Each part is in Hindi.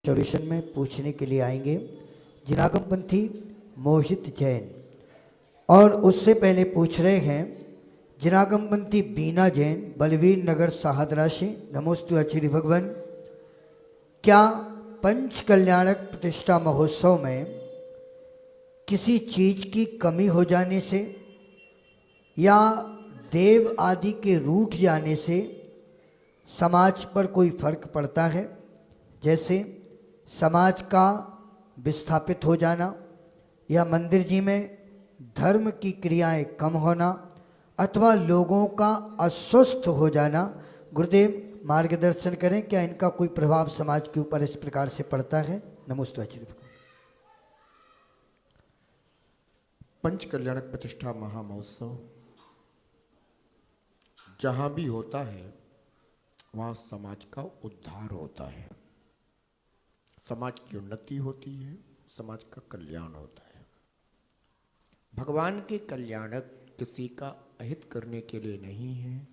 सॉल्यूशन में पूछने के लिए आएंगे जिनागमपंथी मोहित जैन, और उससे पहले पूछ रहे हैं जिनागमपंथी बीना जैन बलवीर नगर साहदरा से। नमोस्तु आचार्य भगवान। क्या पंच कल्याणक प्रतिष्ठा महोत्सव में किसी चीज की कमी हो जाने से या देव आदि के रूठ जाने से समाज पर कोई फर्क पड़ता है? जैसे समाज का विस्थापित हो जाना या मंदिर जी में धर्म की क्रियाएं कम होना अथवा लोगों का अस्वस्थ हो जाना। गुरुदेव मार्गदर्शन करें, क्या इनका कोई प्रभाव समाज के ऊपर इस प्रकार से पड़ता है? नमोस्तु आचार्य। पंच कल्याणक प्रतिष्ठा महामहोत्सव जहां भी होता है वहां समाज का उद्धार होता है, समाज की उन्नति होती है, समाज का कल्याण होता है। भगवान के कल्याणक किसी का अहित करने के लिए नहीं है,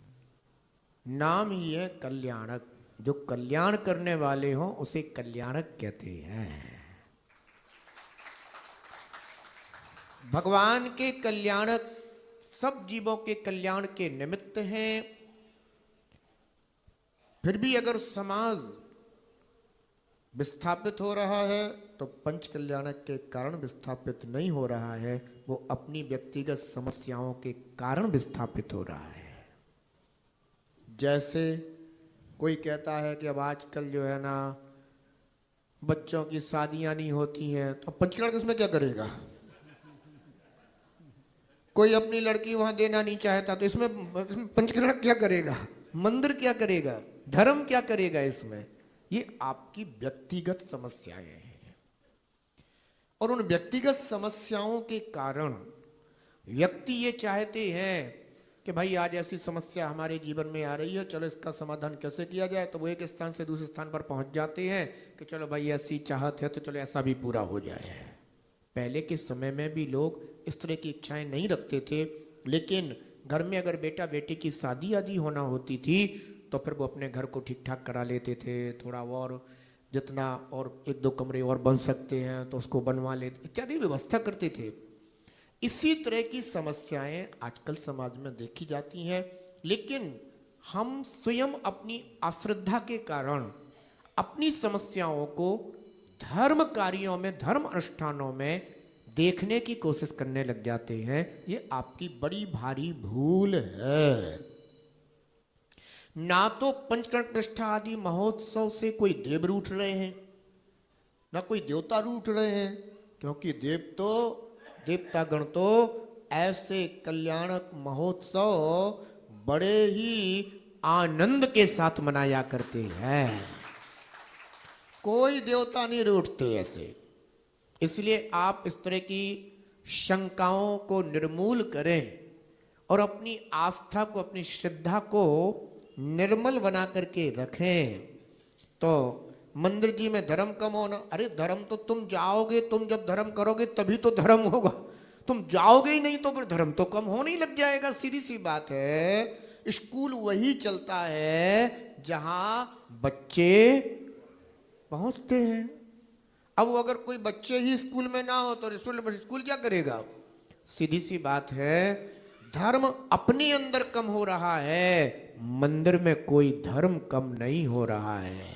नाम ही है कल्याणक। जो कल्याण करने वाले हों उसे कल्याणक कहते हैं। भगवान के कल्याणक सब जीवों के कल्याण के निमित्त हैं। फिर भी अगर समाज विस्थापित हो रहा है तो पंच कल्याणक के कारण विस्थापित नहीं हो रहा है, वो अपनी व्यक्तिगत समस्याओं के कारण विस्थापित हो रहा है। जैसे कोई कहता है कि अब आजकल जो है ना बच्चों की शादियां नहीं होती हैं, तो पंच कल्याणक इसमें क्या करेगा? कोई अपनी लड़की वहां देना नहीं चाहता तो इसमें पंच कल्याणक क्या करेगा? मंदिर क्या करेगा? धर्म क्या करेगा? इसमें ये आपकी व्यक्तिगत समस्याएं हैं, और उन व्यक्तिगत समस्याओं के कारण व्यक्ति ये चाहते हैं कि भाई आज ऐसी समस्या हमारे जीवन में आ रही है, चलो इसका समाधान कैसे किया जाए। तो वो एक स्थान से दूसरे स्थान पर पहुंच जाते हैं कि चलो भाई ऐसी चाहत है तो चलो ऐसा भी पूरा हो जाए। पहले के समय में भी लोग इस तरह की इच्छाएं नहीं रखते थे, लेकिन घर में अगर बेटा बेटी की शादी आदि होना होती थी तो फिर वो अपने घर को ठीक ठाक करा लेते थे। थोड़ा और जितना और एक दो कमरे और बन सकते हैं तो उसको बनवा लेते इत्यादि व्यवस्था करते थे। इसी तरह की समस्याएं आजकल समाज में देखी जाती हैं, लेकिन हम स्वयं अपनी अश्रद्धा के कारण अपनी समस्याओं को धर्म कार्यों में, धर्म अनुष्ठानों में देखने की कोशिश करने लग जाते हैं। ये आपकी बड़ी भारी भूल है। ना तो पंचकर्ण प्रतिष्ठा आदि महोत्सव से कोई देव रूठ रहे हैं, ना कोई देवता रूठ रहे हैं, क्योंकि देवतागण तो ऐसे कल्याणक महोत्सव बड़े ही आनंद के साथ मनाया करते हैं। कोई देवता नहीं रूठते ऐसे। इसलिए आप इस तरह की शंकाओं को निर्मूल करें और अपनी आस्था को, अपनी श्रद्धा को निर्मल बना करके रखें। तो मंदिर जी में धर्म कम होना, अरे धर्म तो तुम जाओगे, तुम जब धर्म करोगे तभी तो धर्म होगा। तुम जाओगे ही नहीं तो फिर धर्म तो कम होने ही लग जाएगा। सीधी सी बात है। स्कूल वही चलता है जहां बच्चे पहुंचते हैं। अब अगर कोई बच्चे ही स्कूल में ना हो तो स्कूल क्या करेगा? सीधी सी बात है। धर्म अपने अंदर कम हो रहा है, मंदिर में कोई धर्म कम नहीं हो रहा है।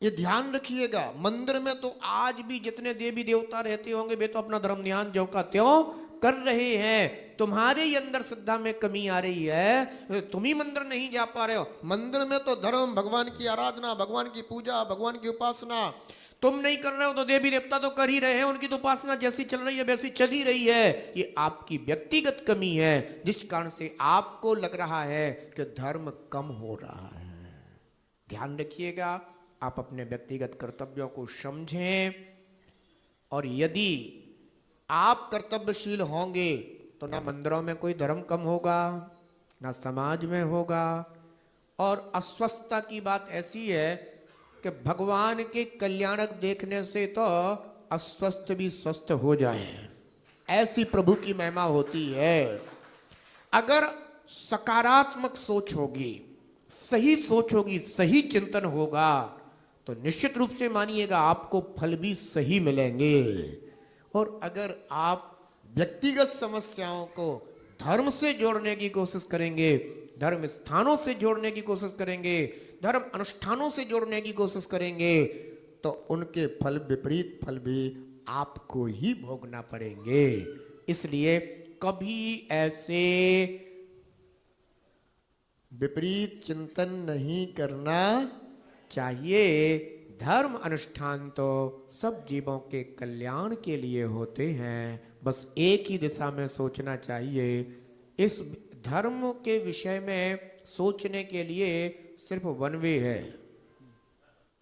ये ध्यान रखिएगा। मंदिर में तो आज भी जितने देवी देवता रहते होंगे वे तो अपना धर्म ध्यान ज्यों का त्यों कर रहे हैं। तुम्हारे ही अंदर श्रद्धा में कमी आ रही है, तुम ही मंदिर नहीं जा पा रहे हो। मंदिर में तो धर्म, भगवान की आराधना, भगवान की पूजा, भगवान की उपासना तुम नहीं कर रहे हो तो देवी देवता तो कर ही रहे हैं। उनकी तो उपासना जैसी चल रही है वैसी चल ही रही है। ये आपकी व्यक्तिगत कमी है जिस कारण से आपको लग रहा है कि धर्म कम हो रहा है। ध्यान रखिएगा, आप अपने व्यक्तिगत कर्तव्यों को समझें, और यदि आप कर्तव्यशील होंगे तो ना मंदिरों में कोई धर्म कम होगा, ना समाज में होगा। और अस्वस्थता की बात ऐसी है कि भगवान के कल्याणक देखने से तो अस्वस्थ भी स्वस्थ हो जाए, ऐसी प्रभु की महिमा होती है। अगर सकारात्मक सोच होगी, सही सोच होगी, सही चिंतन होगा तो निश्चित रूप से मानिएगा आपको फल भी सही मिलेंगे। और अगर आप व्यक्तिगत समस्याओं को धर्म से जोड़ने की कोशिश करेंगे, धर्म स्थानों से जोड़ने की कोशिश करेंगे, धर्म अनुष्ठानों से जोड़ने की कोशिश करेंगे, तो उनके फल, विपरीत फल भी आपको ही भोगना पड़ेंगे। इसलिए कभी ऐसे विपरीत चिंतन नहीं करना चाहिए। धर्म अनुष्ठान तो सब जीवों के कल्याण के लिए होते हैं, बस एक ही दिशा में सोचना चाहिए। इस धर्म के विषय में सोचने के लिए सिर्फ वन वे है,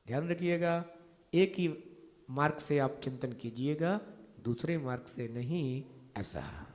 ध्यान रखिएगा। एक ही मार्ग से आप चिंतन कीजिएगा, दूसरे मार्ग से नहीं, ऐसा।